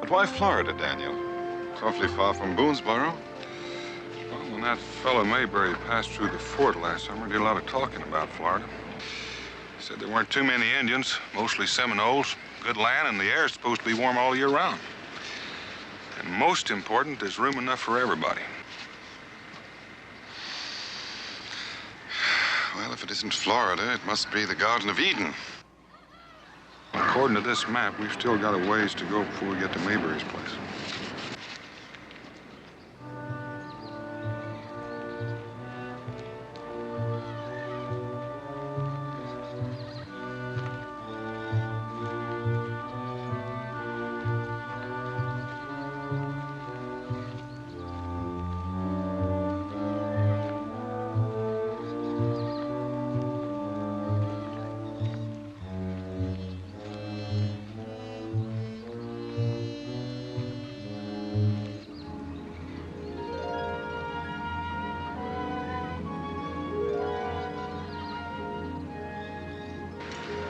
Why Florida, Daniel? It's awfully far from Boonesboro. Well, when that fellow Mayberry passed through the fort last summer, he did a lot of talking about Florida. He said there weren't too many Indians, mostly Seminoles, good land, and the air's supposed to be warm all year round. And most important, there's room enough for everybody. Well, if it isn't Florida, it must be the Garden of Eden. According to this map, we've still got a ways to go before we get to Mayberry's place.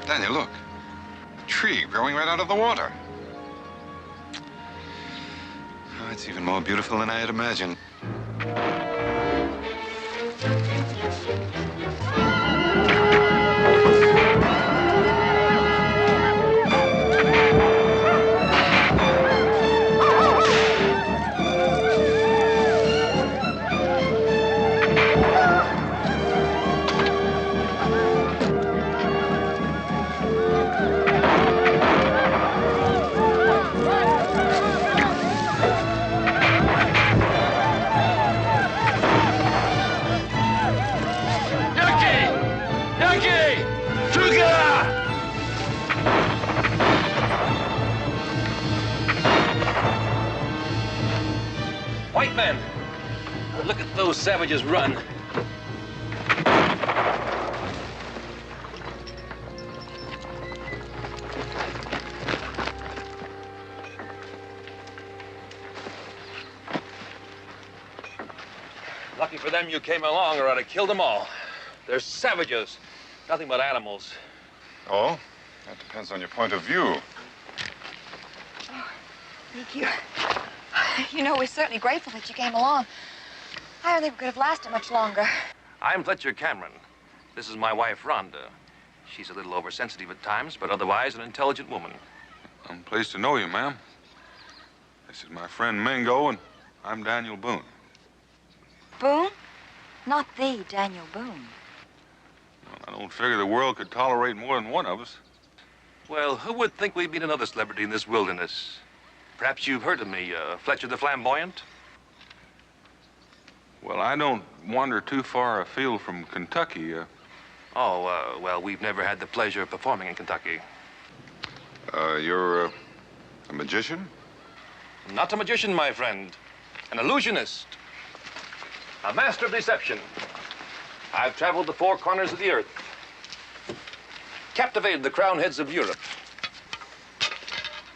Daniel, look. A tree growing right out of the water. Oh, it's even more beautiful than I had imagined. White men, look at those savages run. Lucky for them you came along, or I'd have killed them all. They're savages, nothing but animals. Oh? That depends on your point of view. Oh, thank you. You know, we're certainly grateful that you came along. I don't think we could have lasted much longer. I'm Fletcher Cameron. This is my wife, Rhonda. She's a little oversensitive at times, but otherwise an intelligent woman. I'm pleased to know you, ma'am. This is my friend Mingo, and I'm Daniel Boone. Boone? Not the Daniel Boone. Well, I don't figure the world could tolerate more than one of us. Well, who would think we'd meet another celebrity in this wilderness? Perhaps you've heard of me, Fletcher the Flamboyant? Well, I don't wander too far afield from Kentucky. Well, we've never had the pleasure of performing in Kentucky. You're a magician? Not a magician, my friend. An illusionist. A master of deception. I've traveled the four corners of the earth. Captivated the crown heads of Europe.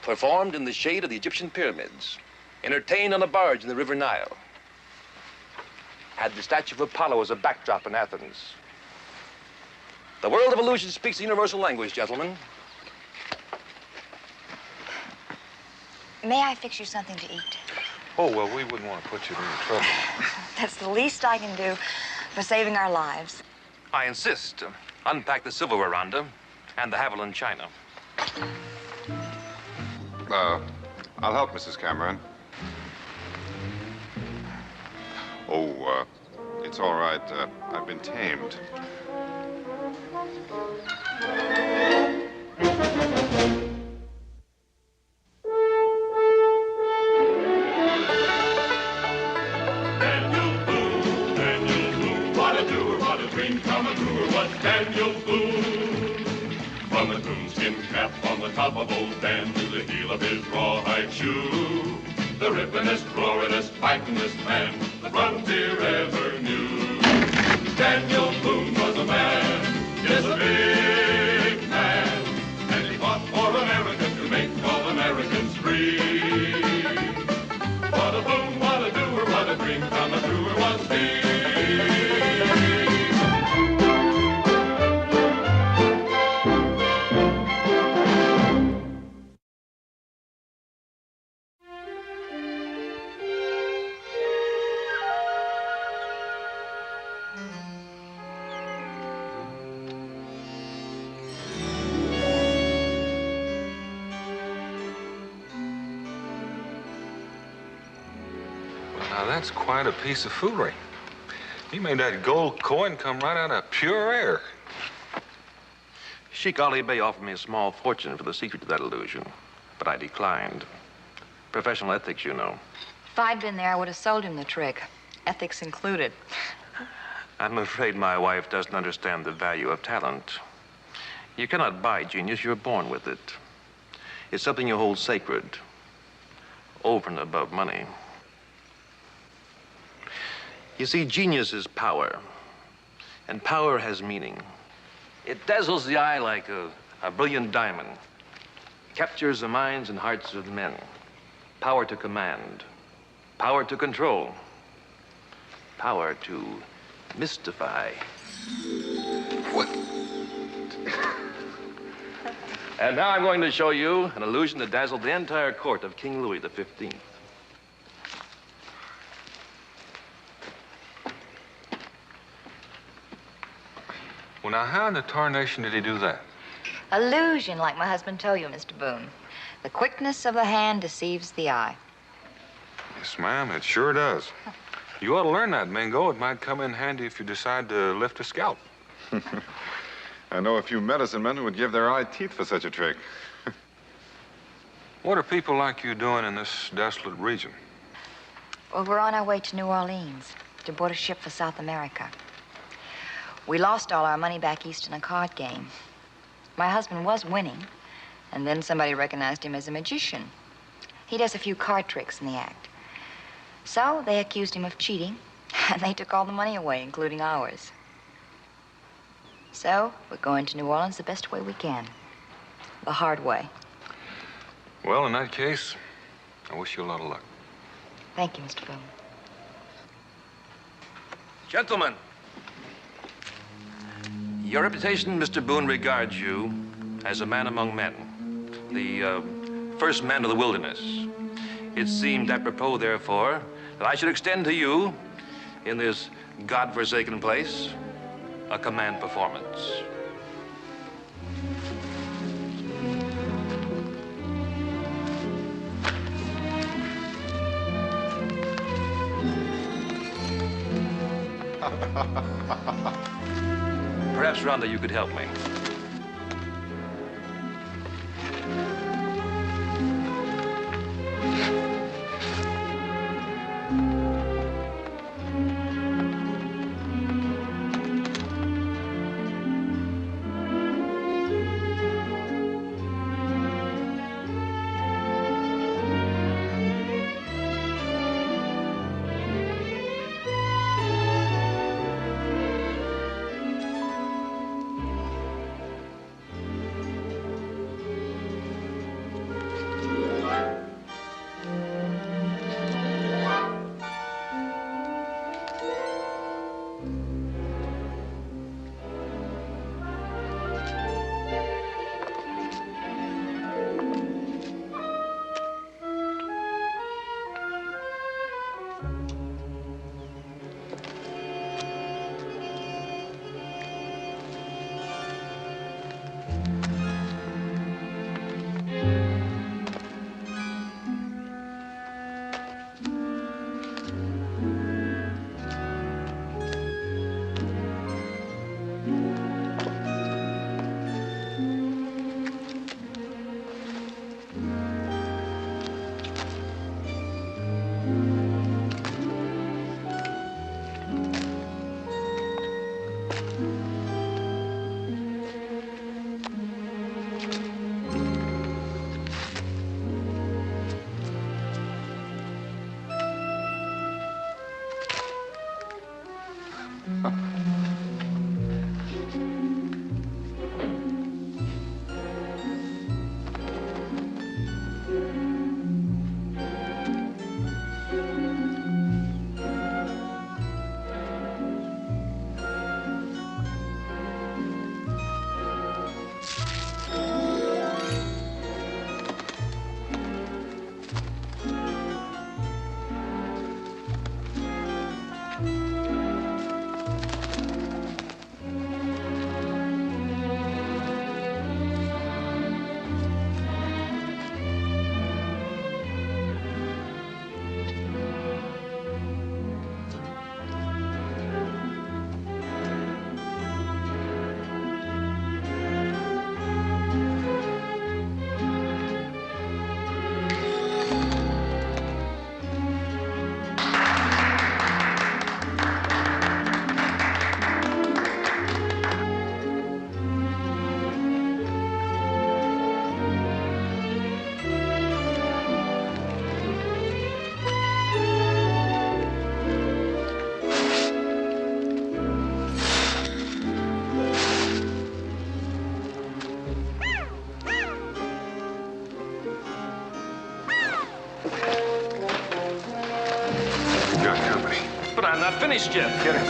Performed in the shade of the Egyptian pyramids. Entertained on a barge in the River Nile. Had the statue of Apollo as a backdrop in Athens. The world of illusion speaks a universal language, gentlemen. May I fix you something to eat? Oh, well, we wouldn't want to put you to any trouble. That's the least I can do for saving our lives. I insist. Unpack the silverware, Rhonda, and the Haviland china. I'll help Mrs. Cameron. Oh, it's all right. I've been tamed. Daniel Boone. From the coonskin cap on the top of old Dan to the heel of his rawhide shoe, the rippin'est, roarin'est, fightin'est man the frontier ever knew. Daniel Boone was a man, yes, a big man, and he fought for America to make all Americans free. What a Boone, what a doer, what a dream come true was he. that's quite a piece of foolery. He made that gold coin come right out of pure air. Sheik Ali Bey offered me a small fortune for the secret to that illusion, but I declined. Professional ethics, you know. If I'd been there, I would have sold him the trick, ethics included. I'm afraid my wife doesn't understand the value of talent. You cannot buy genius, you're born with it. It's something you hold sacred, over and above money. You see, genius is power, and power has meaning. It dazzles the eye like a brilliant diamond, captures the minds and hearts of men. Power to command, power to control, power to mystify. What? And now I'm going to show you an illusion that dazzled the entire court of King Louis XV. Well, now, how in the tarnation did he do that? Illusion, like my husband told you, Mr. Boone. The quickness of the hand deceives the eye. Yes, ma'am, it sure does. You ought to learn that, Mingo. It might come in handy if you decide to lift a scalp. I know a few medicine men who would give their eye teeth for such a trick. What are people like you doing in this desolate region? Well, we're on our way to New Orleans to board a ship for South America. We lost all our money back east in a card game. My husband was winning, and then somebody recognized him as a magician. He does a few card tricks in the act. So they accused him of cheating, and they took all the money away, including ours. So we're going to New Orleans the best way we can. The hard way. Well, in that case, I wish you a lot of luck. Thank you, Mr. Boone. Gentlemen, your reputation, Mr. Boone, regards you as a man among men, the first man of the wilderness. It seemed apropos, therefore, that I should extend to you, in this godforsaken place, a command performance. Perhaps, Rhonda, you could help me. finished you. Get him.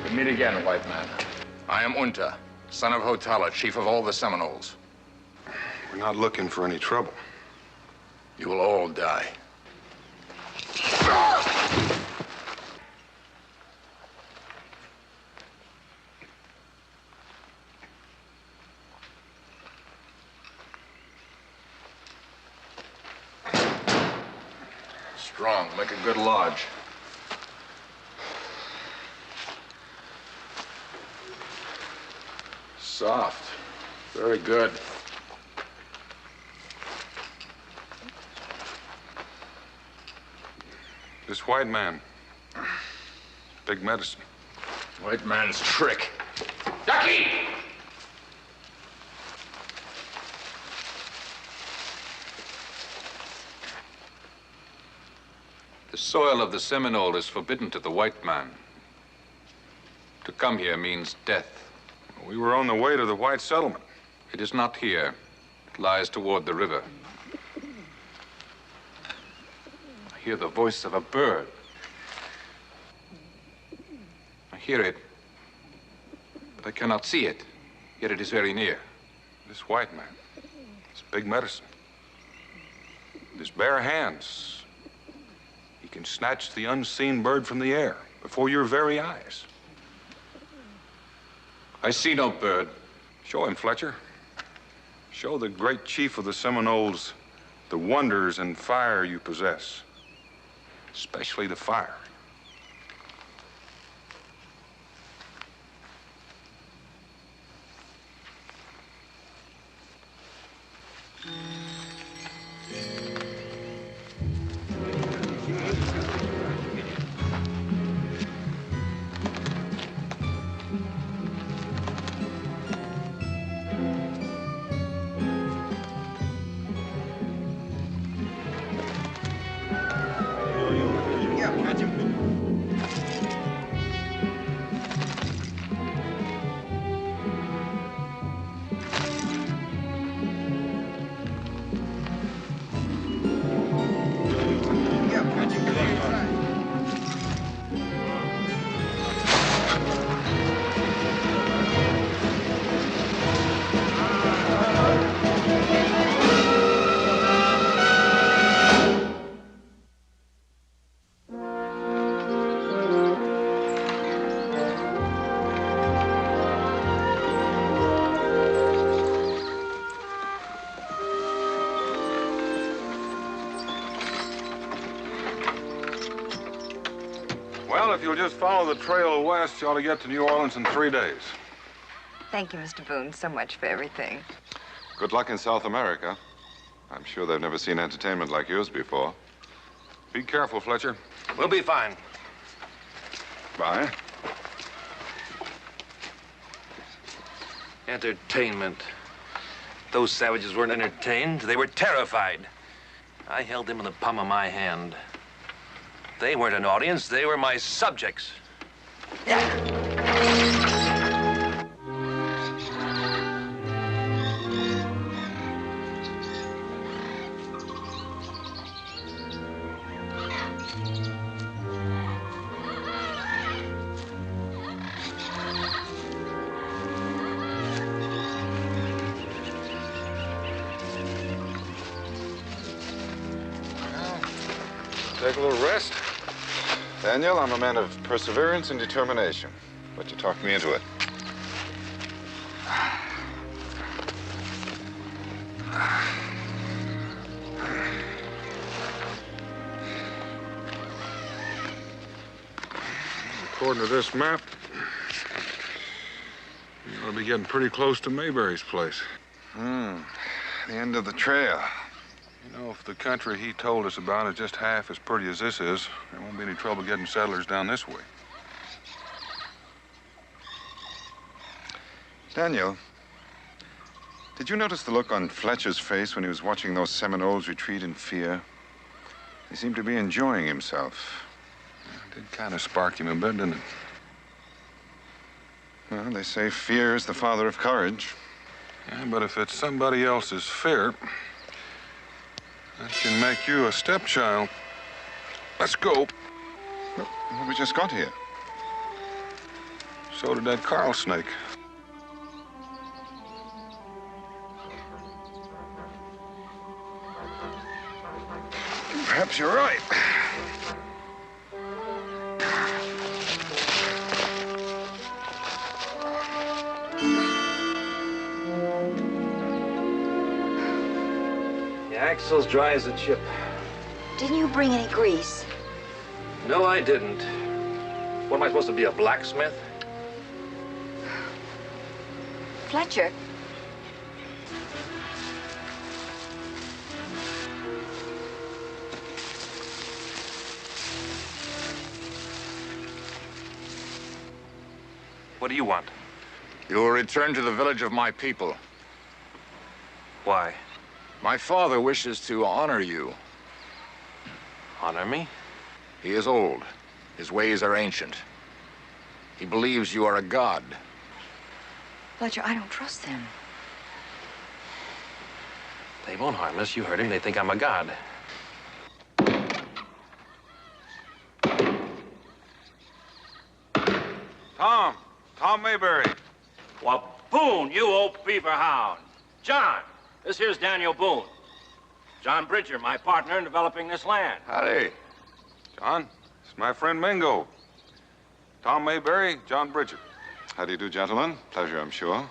We meet again, white man. I am Unta, son of Hotala, chief of all the Seminoles. We're not looking for any trouble. You will all die. Strong, make a good lodge. Soft, very good. This white man, big medicine. White man's trick. Ducky! The soil of the Seminole is forbidden to the white man. To come here means death. We were on the way to the white settlement. It is not here. It lies toward the river. I hear the voice of a bird. I hear it, but I cannot see it, yet it is very near. This white man, this big medicine. With his bare hands, he can snatch the unseen bird from the air before your very eyes. I see no bird. Show him, Fletcher. Show the great chief of the Seminoles the wonders and fire you possess, especially the fire. Well, if you'll just follow the trail west, you ought to get to New Orleans in 3 days. Thank you, Mr. Boone, so much for everything. Good luck in South America. I'm sure they've never seen entertainment like yours before. Be careful, Fletcher. We'll be fine. Bye. Entertainment. Those savages weren't entertained. They were terrified. I held them in the palm of my hand. They weren't an audience. They were my subjects. Take a little rest. Daniel, I'm a man of perseverance and determination, but you talked me into it. According to this map, you ought to be getting pretty close to Mayberry's place. The end of the trail. You know, if the country he told us about is just half as pretty as this is, there won't be any trouble getting settlers down this way. Daniel, did you notice the look on Fletcher's face when he was watching those Seminoles retreat in fear? He seemed to be enjoying himself. It did kind of spark him a bit, didn't it? Well, they say fear is the father of courage. Yeah, but if it's somebody else's fear, That can make you a stepchild. Let's go. Well, we just got here. So did that Carl snake. Perhaps you're right. The axle's dry as a chip. Didn't you bring any grease? No, I didn't. What am I supposed to be, a blacksmith? Fletcher, What do you want? You will return to the village of my people. Why? My father wishes to honor you. Honor me? He is old. His ways are ancient. He believes you are a god. Fletcher, I don't trust them. They won't harm us. You heard him. They think I'm a god. Tom Mayberry. Well, Boone, you old beaver hound. John, this here's Daniel Boone. John Bridger, my partner in developing this land. Howdy. John, it's my friend Mingo. Tom Mayberry, John Bridger. How do you do, gentlemen? Pleasure, I'm sure.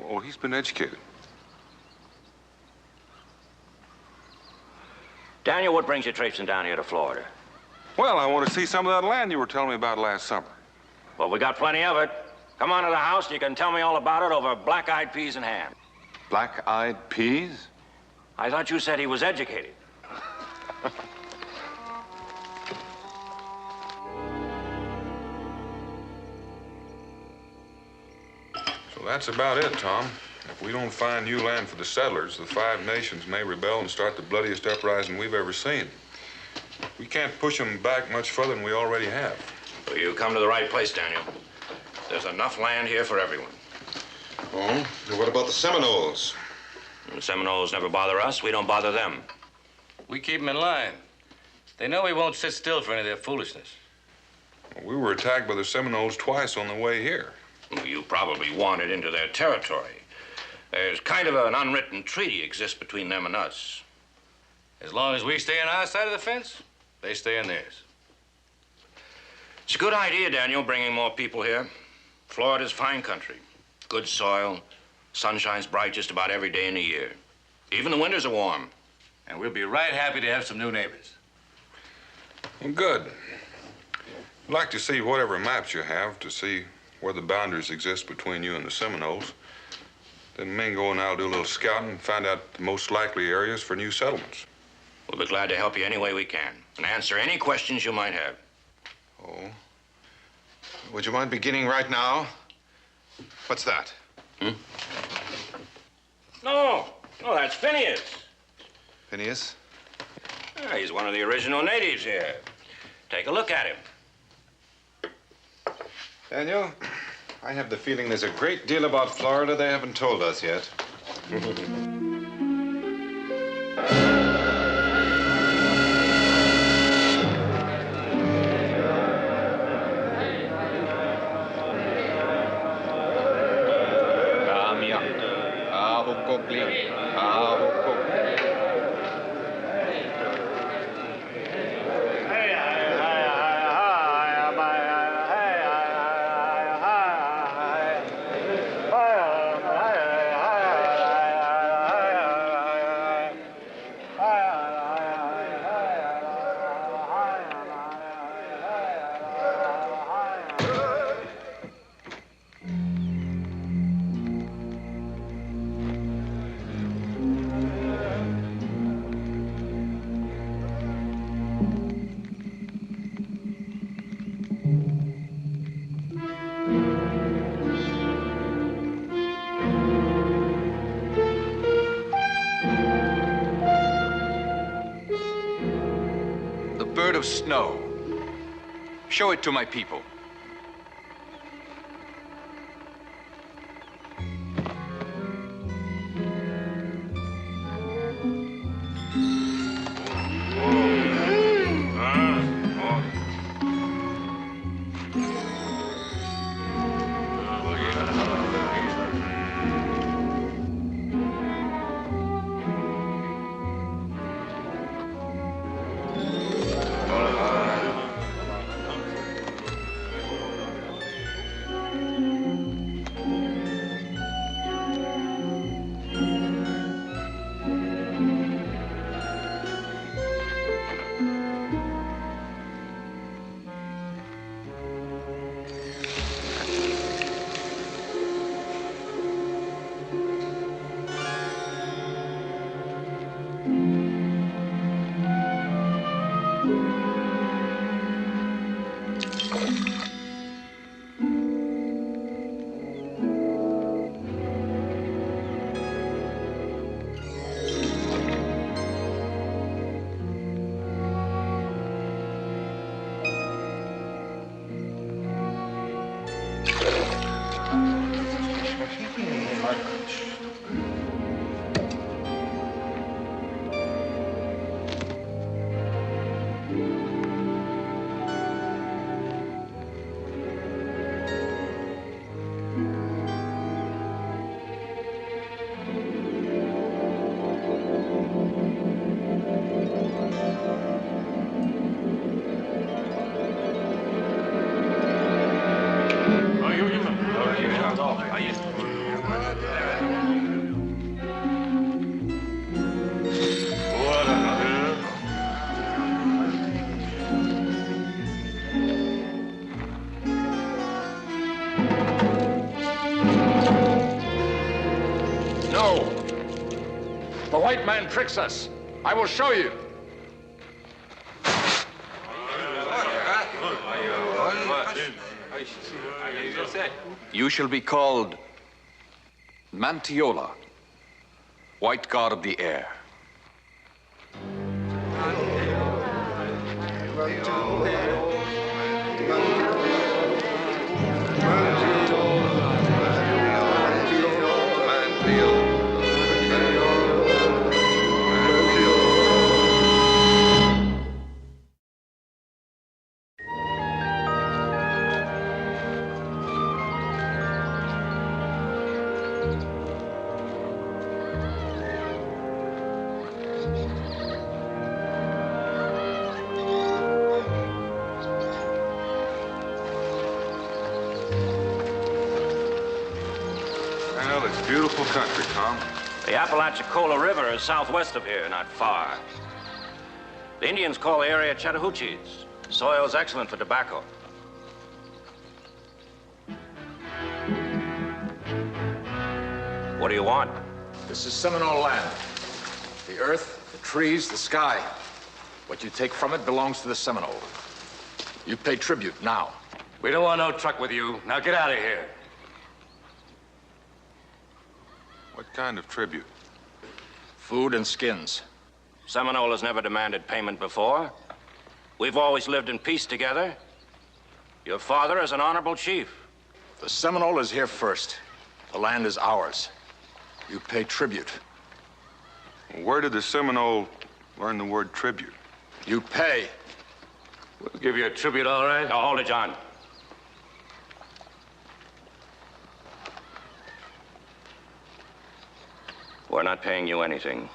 Oh, he's been educated. Daniel, what brings you traipsing down here to Florida? Well, I want to see some of that land you were telling me about last summer. Well, we got plenty of it. Come on to the house and you can tell me all about it over black-eyed peas in hand. Black-eyed peas? I thought you said he was educated. So that's about it, Tom. If we don't find new land for the settlers, the Five Nations may rebel and start the bloodiest uprising we've ever seen. We can't push them back much further than we already have. Well, you come to the right place, Daniel. There's enough land here for everyone. Oh, and what about the Seminoles? The Seminoles never bother us. We don't bother them. We keep them in line. They know we won't sit still for any of their foolishness. Well, we were attacked by the Seminoles twice on the way here. Well, you probably wandered into their territory. There's kind of an unwritten treaty exists between them and us. As long as we stay on our side of the fence, they stay on theirs. It's a good idea, Daniel, bringing more people here. Florida's fine country. Good soil. Sun shines bright just about every day in the year. Even the winters are warm. And we'll be right happy to have some new neighbors. Well, good. I'd like to see whatever maps you have to see where the boundaries exist between you and the Seminoles. Then Mingo and I'll do a little scouting and find out the most likely areas for new settlements. We'll be glad to help you any way we can and answer any questions you might have. Oh. Would you mind beginning right now? What's that? No, that's Phineas. Phineas? Yeah, he's one of the original natives here. Take a look at him. Daniel, I have the feeling there's a great deal about Florida they haven't told us yet. Bird of snow. Show it to my people. No. The white man tricks us. I will show you. You shall be called Mantiola, white god of the air. Well, it's beautiful country, Tom. The Apalachicola River is southwest of here, not far. The Indians call the area Chattahoochees. Soil's excellent for tobacco. What do you want? This is Seminole land. The earth, the trees, the sky. What you take from it belongs to the Seminole. You pay tribute now. We don't want no truck with you. Now get out of here. What kind of tribute? Food and skins. Seminole has never demanded payment before. We've always lived in peace together. Your father is an honorable chief. The Seminole is here first. The land is ours. You pay tribute. Where did the Seminole learn the word tribute? You pay. We'll give you a tribute, all right? Now, hold it, John. We're not paying you anything.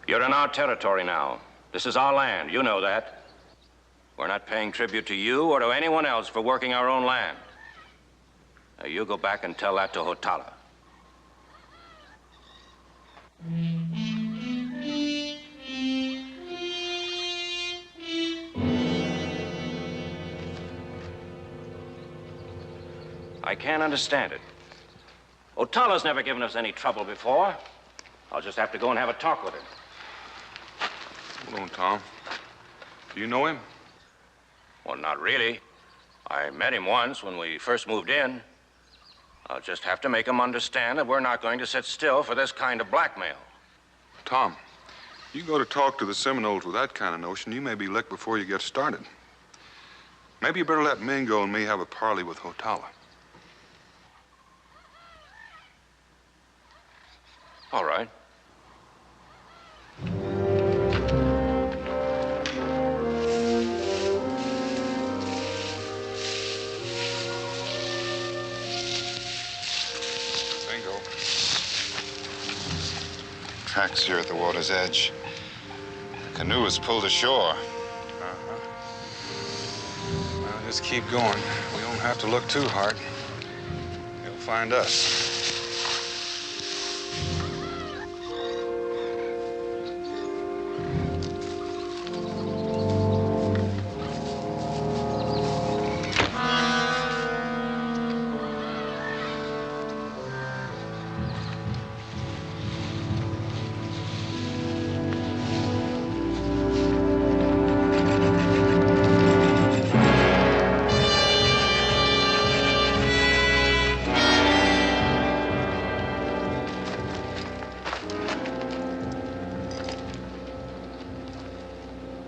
You're in our territory now. This is our land. You know that. We're not paying tribute to you or to anyone else for working our own land. Now, you go back and tell that to Hotala. I can't understand it. Otala's never given us any trouble before. I'll just have to go and have a talk with him. Hold on, Tom. Do you know him? Well, not really. I met him once when we first moved in. I'll just have to make him understand that we're not going to sit still for this kind of blackmail. Tom, you go to talk to the Seminoles with that kind of notion, you may be licked before you get started. Maybe you better let Mingo and me have a parley with Hotala. All right. Mingo. Tracks here at the water's edge. The canoe is pulled ashore. Well, just keep going. We don't have to look too hard. You'll find us.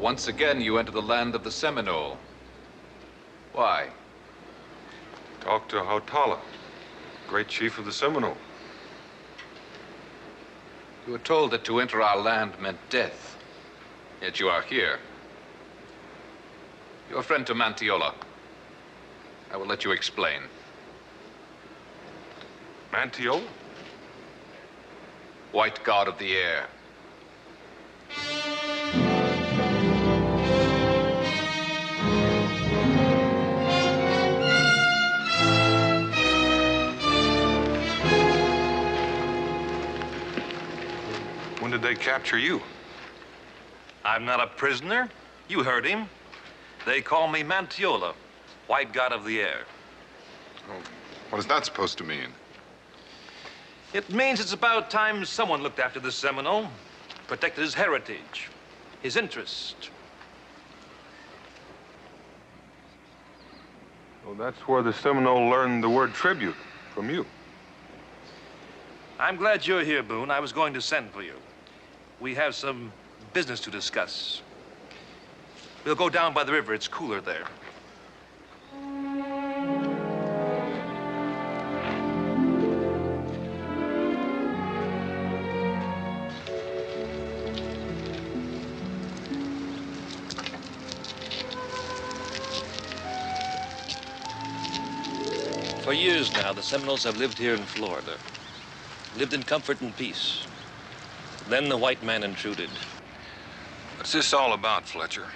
Once again, you enter the land of the Seminole. Why? Talk to Hotala, great chief of the Seminole. You were told that to enter our land meant death. Yet you are here. Your friend to Mantiola. I will let you explain. Mantiola? White god of the air. did they capture you? I'm not a prisoner. You heard him. They call me Mantiola, white god of the air. Oh, what is that supposed to mean? It means it's about time someone looked after the Seminole, protected his heritage, his interest. Well, that's where the Seminole learned the word tribute, from you. I'm glad you're here, Boone. I was going to send for you. We have some business to discuss. We'll go down by the river. It's cooler there. For years now, the Seminoles have lived here in Florida. Lived in comfort and peace. Then the white man intruded. What's this all about, Fletcher?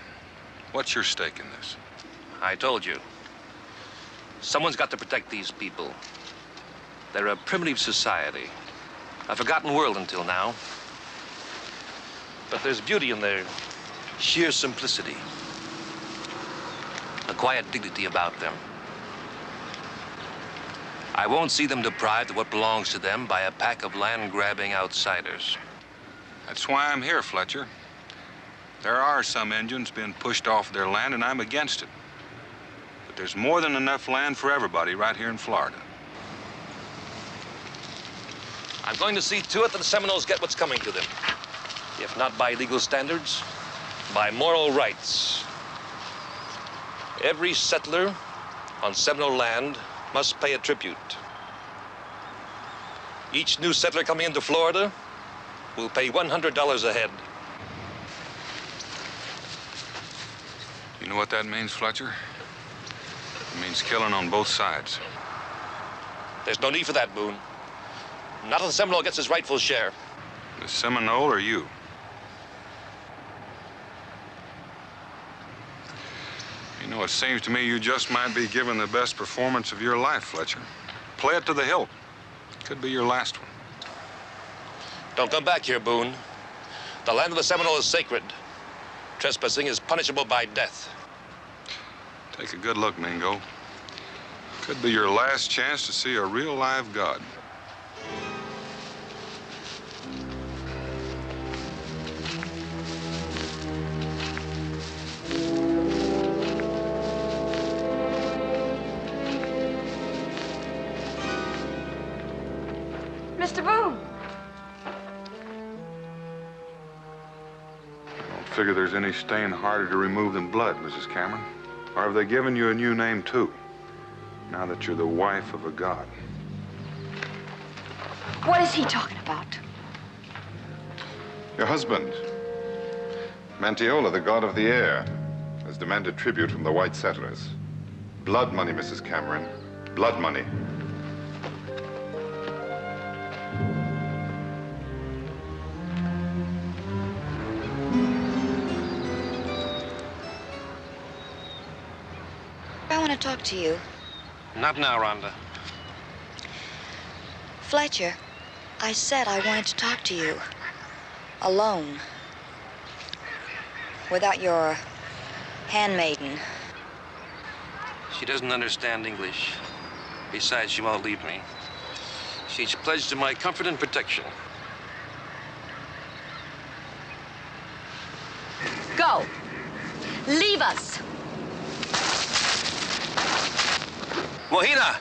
What's your stake in this? I told you. Someone's got to protect these people. They're a primitive society. A forgotten world until now. But there's beauty in their sheer simplicity. A quiet dignity about them. I won't see them deprived of what belongs to them by a pack of land-grabbing outsiders. That's why I'm here, Fletcher. There are some Indians being pushed off their land, and I'm against it. But there's more than enough land for everybody right here in Florida. I'm going to see to it that the Seminoles get what's coming to them. If not by legal standards, by moral rights. Every settler on Seminole land must pay a tribute. Each new settler coming into Florida will pay $100 a head. You know what that means, Fletcher? It means killing on both sides. There's no need for that, Boone. Not if the Seminole gets his rightful share. The Seminole or you? You know, it seems to me you just might be giving the best performance of your life, Fletcher. Play it to the hilt. Could be your last one. Don't come back here, Boone. The land of the Seminole is sacred. Trespassing is punishable by death. Take a good look, Mingo. Could be your last chance to see a real live god. Mr. Boone! I don't figure there's any stain harder to remove than blood, Mrs. Cameron. Or have they given you a new name, too? Now that you're the wife of a god. What is he talking about? Your husband, Mantiola, the god of the air, has demanded tribute from the white settlers. Blood money, Mrs. Cameron. Blood money. I want to talk to you. Not now, Rhonda. Fletcher, I said I wanted to talk to you. Alone. Without your handmaiden. She doesn't understand English. Besides, she won't leave me. She's pledged to my comfort and protection. Go. Leave us. Mojina!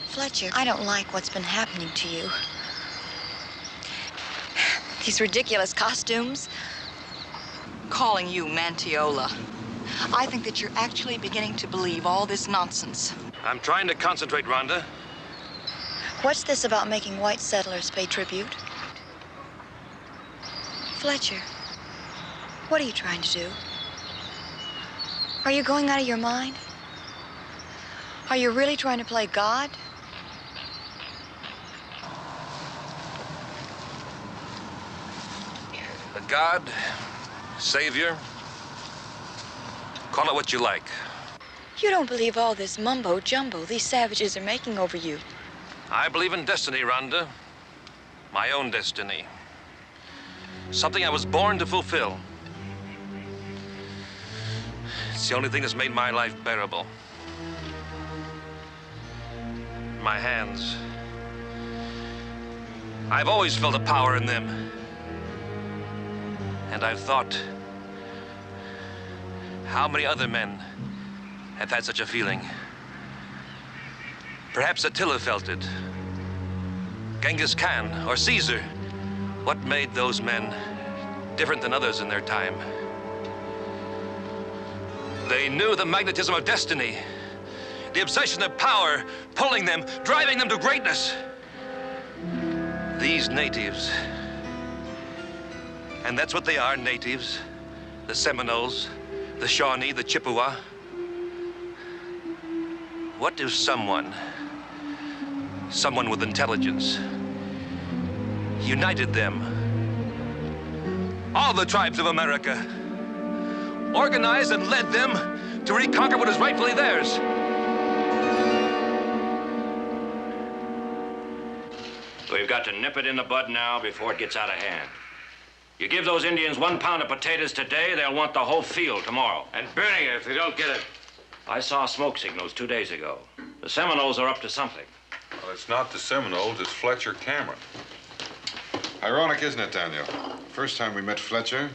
Fletcher, I don't like what's been happening to you. These ridiculous costumes. Calling you Mantiola. I think that you're actually beginning to believe all this nonsense. I'm trying to concentrate, Rhonda. What's this about making white settlers pay tribute? Fletcher, what are you trying to do? Are you going out of your mind? Are you really trying to play God? A god, savior, call it what you like. You don't believe all this mumbo-jumbo these savages are making over you. I believe in destiny, Rhonda. My own destiny. Something I was born to fulfill. It's the only thing that's made my life bearable. My hands. I've always felt a power in them. And I've thought, how many other men have had such a feeling? Perhaps Attila felt it. Genghis Khan or Caesar. What made those men different than others in their time? They knew the magnetism of destiny, the obsession of power, pulling them, driving them to greatness. These natives, and that's what they are, natives, the Seminoles, the Shawnee, the Chippewa. What if someone with intelligence, united them, all the tribes of America, organized and led them to reconquer what is rightfully theirs? We've got to nip it in the bud now before it gets out of hand. You give those Indians 1 pound of potatoes today, they'll want the whole field tomorrow. And burning it if they don't get it. I saw smoke signals 2 days ago. The Seminoles are up to something. Well, it's not the Seminoles, it's Fletcher Cameron. Ironic, isn't it, Daniel? First time we met Fletcher,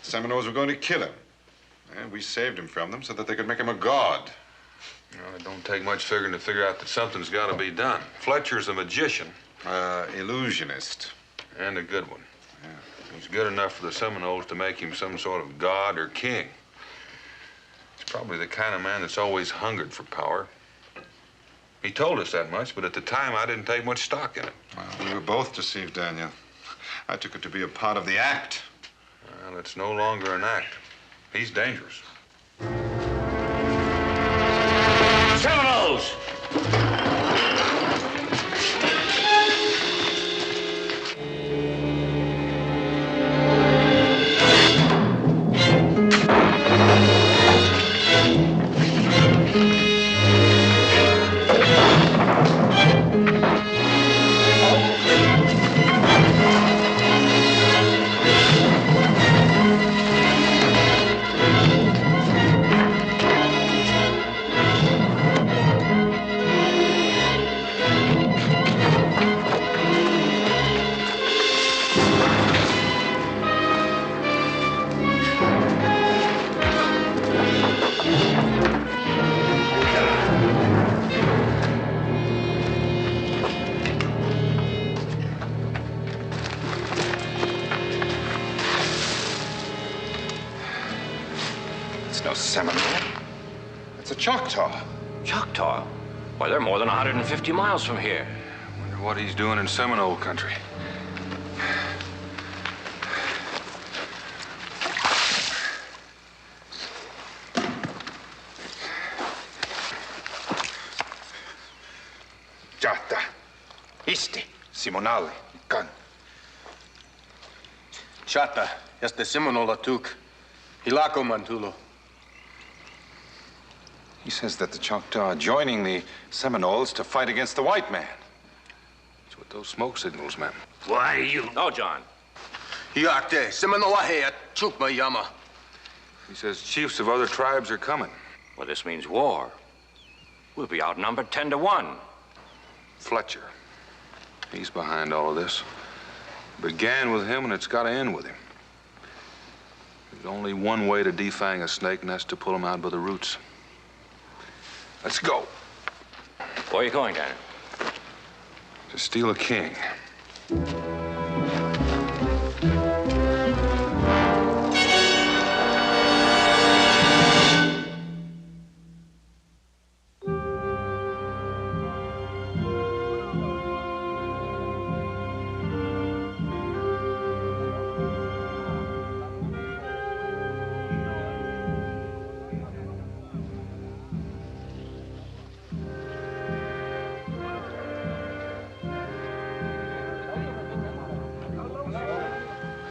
the Seminoles were going to kill him. And we saved him from them so that they could make him a god. Well, it don't take much figuring to figure out that something's got to be done. Fletcher's a magician. Illusionist. And a good one. Yeah. He's good enough for the Seminoles to make him some sort of god or king. He's probably the kind of man that's always hungered for power. He told us that much, but at the time I didn't take much stock in it. Well, we were both deceived, Daniel. I took it to be a part of the act. Well, it's no longer an act. He's dangerous. Seminoles! It's no Seminole. It's a Choctaw. Choctaw? Why, they're more than 150 miles from here. Wonder what he's doing in Seminole country. Jata. Isti. Simonale. Kan. Chata, este Seminola tuk. Hilako mantulo. He says that the Choctaw are joining the Seminoles to fight against the white man. That's what those smoke signals meant. Why, you... No, John. Hiakte, Seminola heat, chukma yama. He says chiefs of other tribes are coming. Well, this means war. We'll be outnumbered 10 to 1. Fletcher. He's behind all of this. It began with him, and it's got to end with him. There's only one way to defang a snake, and that's to pull him out by the roots. Let's go. Where are you going, Daniel? To steal a king.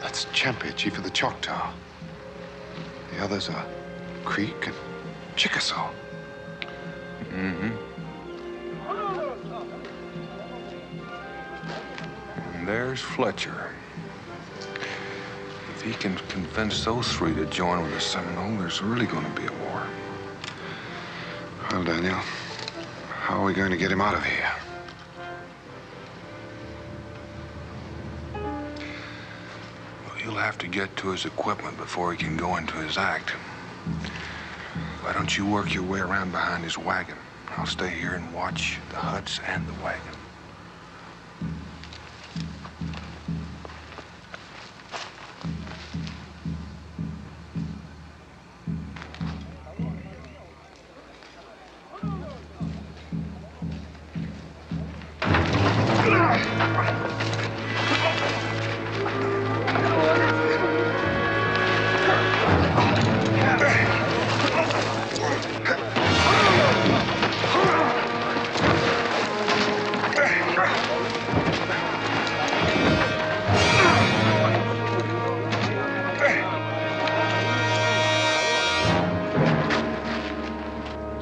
That's Champe, chief of the Choctaw. The others are Creek and Chickasaw. Mm-hmm. And there's Fletcher. If he can convince those three to join with the Seminole, there's really going to be a war. Well, Daniel, how are we going to get him out of here? Well, he'll have to get to his equipment before he can go into his act. Why don't you work your way around behind his wagon? I'll stay here and watch the huts and the wagon.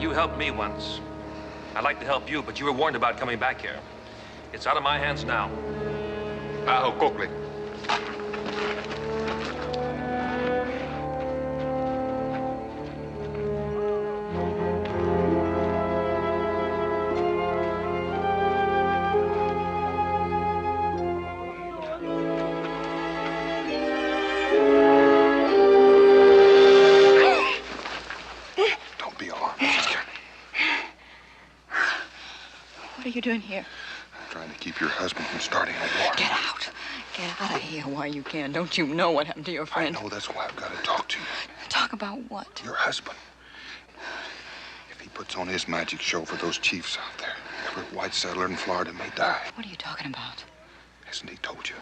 You helped me once. I'd like to help you, but you were warned about coming back here. It's out of my hands now. Aho, Coakley. Don't be alarmed, Mrs. Cameron. What are you doing here? I'm trying to keep your husband from starting a war. Get out. Get out of here while you can. Don't you know what happened to your friend? I know, that's why I've got to talk to you. Talk about what? Your husband. If he puts on his magic show for those chiefs out there, every white settler in Florida may die. What are you talking about? Hasn't he told you?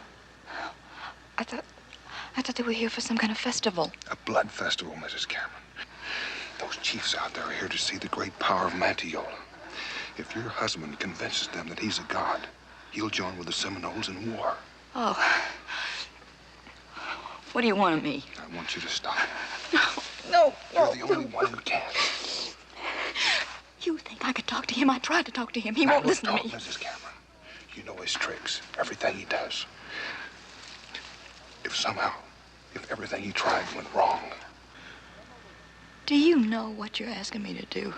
I thought they were here for some kind of festival. A blood festival, Mrs. Cameron. Those chiefs out there are here to see the great power of Mantiola. If your husband convinces them that he's a god, he'll join with the Seminoles in war. Oh. What do you want of me? I want you to stop. No. You're the only one who can. You think I could talk to him? I tried to talk to him. He won't listen to me. Mrs. Cameron. You know his tricks, everything he does. If everything he tried went wrong. Do you know what you're asking me to do?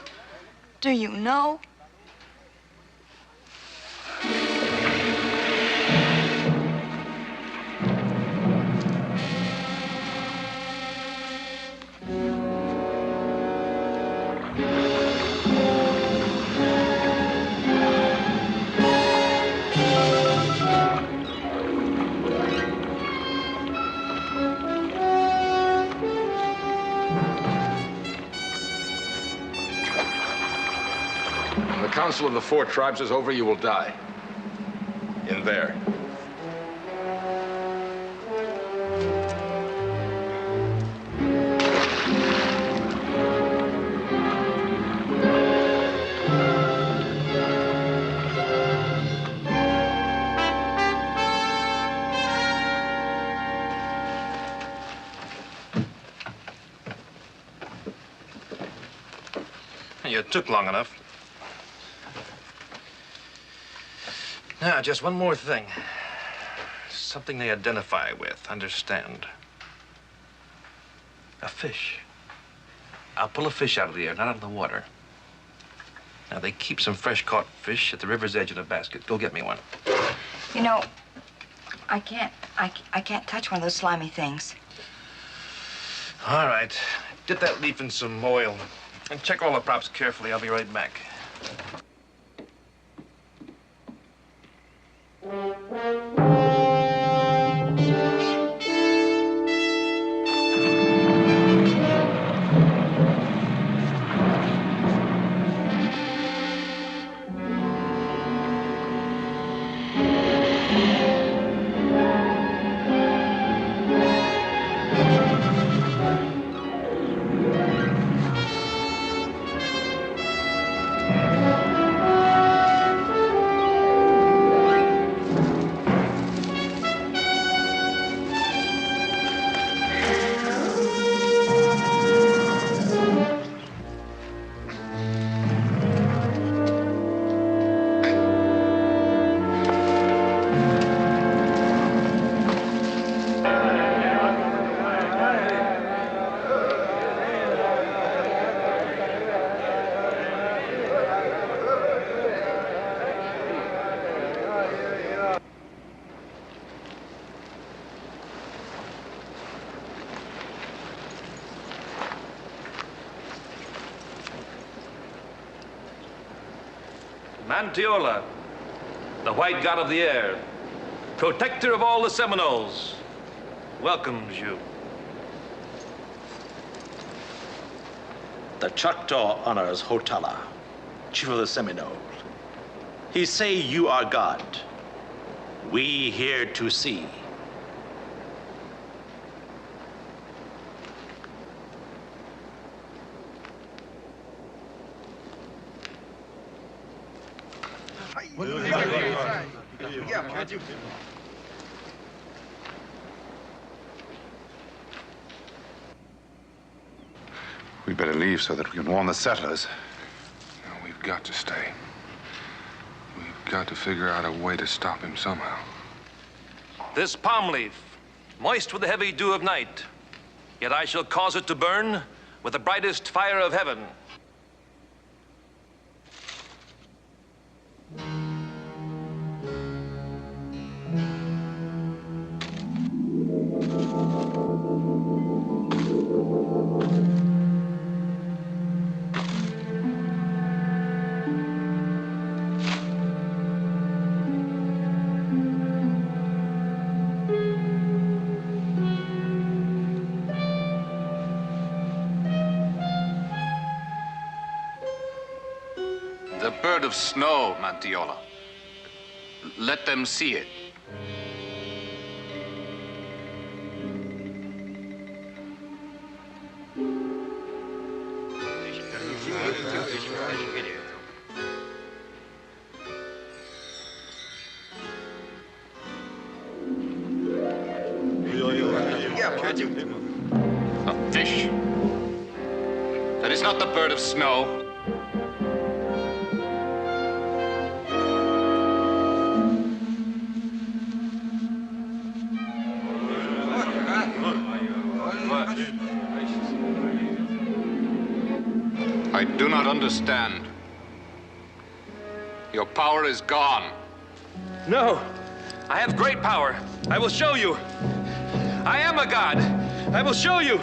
Do you know? When the council of the four tribes is over, you will die. In there. You took long enough. Now, just one more thing. Something they identify with, understand. A fish. I'll pull a fish out of the air, not out of the water. Now, they keep some fresh-caught fish at the river's edge in a basket. Go get me one. You know, I can't touch one of those slimy things. All right. Dip that leaf in some oil. And check all the props carefully. I'll be right back. Mantiola, the white god of the air, protector of all the Seminoles, welcomes you. The Choctaw honors Hotala, chief of the Seminoles. He say you are God. We here to see. We'd better leave so that we can warn the settlers. No, we've got to stay. We've got to figure out a way to stop him somehow. This palm leaf, moist with the heavy dew of night, yet I shall cause it to burn with the brightest fire of heaven. The bird of snow, Mantiola. Let them see it. A fish. That is not the bird of snow. I do not understand. Your power is gone. No, I have great power. I will show you. I am a god. I will show you.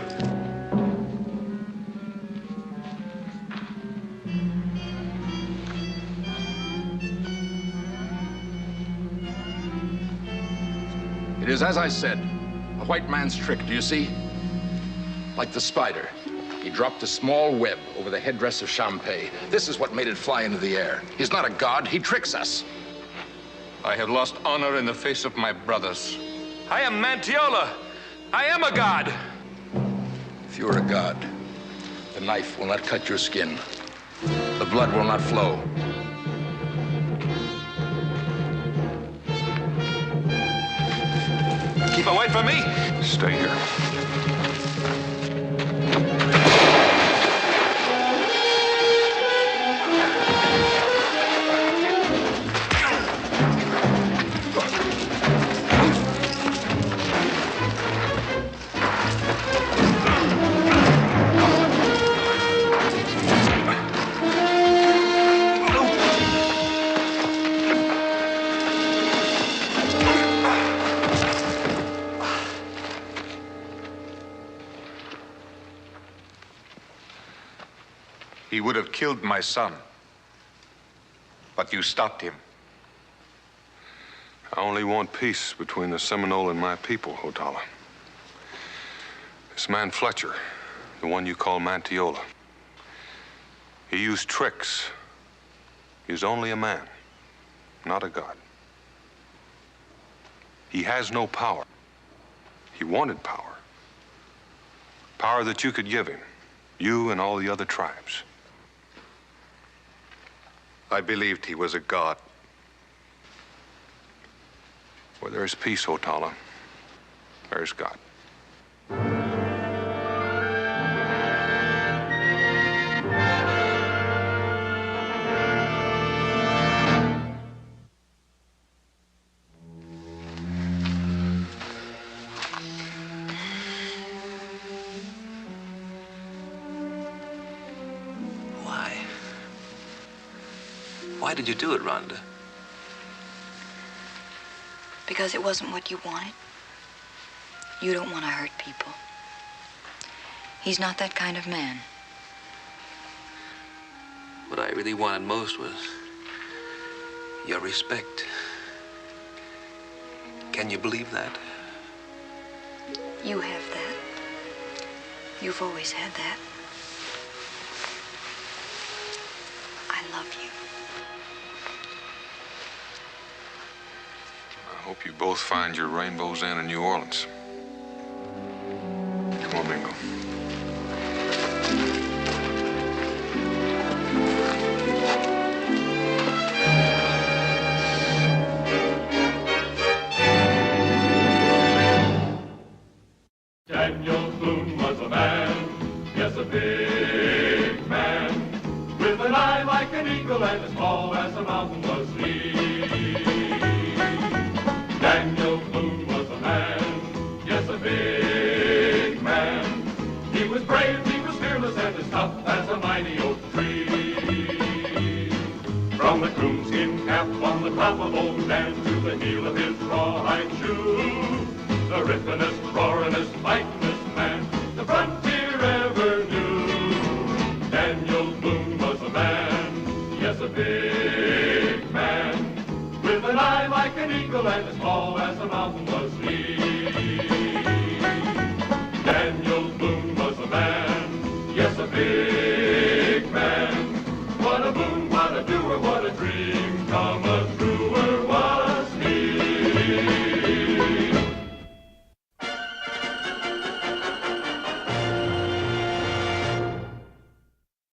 It is as I said, a white man's trick, do you see? Like the spider. He dropped a small web over the headdress of Champay. This is what made it fly into the air. He's not a god, he tricks us. I have lost honor in the face of my brothers. I am Mantiola. I am a god. If you were a god, the knife will not cut your skin. The blood will not flow. Keep away from me. Stay here. He would have killed my son, but you stopped him. I only want peace between the Seminole and my people, Hotala. This man Fletcher, the one you call Mantiola, he used tricks. He's only a man, not a god. He has no power. He wanted power. Power that you could give him, you and all the other tribes. I believed he was a god. Where there is peace, Hotala, there is God. Why did you do it, Rhonda? Because it wasn't what you wanted. You don't want to hurt people. He's not that kind of man. What I really wanted most was your respect. Can you believe that? You have that. You've always had that. I love you. I hope you both find your Rainbow's End in New Orleans. Come on, Mingo. Daniel Boone was a man, yes, a big man, with an eye like an eagle and as tall as a mountain was he. Daniel Boone was a man, yes, a big man. He was brave, he was fearless, and as tough as a mighty oak tree. From the coonskin cap on the top of old Dan to the heel of his rawhide shoe, the rippenest, roaringest, fightingest man the frontier ever knew. Daniel Boone was a man, yes, a big man, with an eye like an eagle and as tall as a mountain was he. Daniel Boone was a man, yes, a big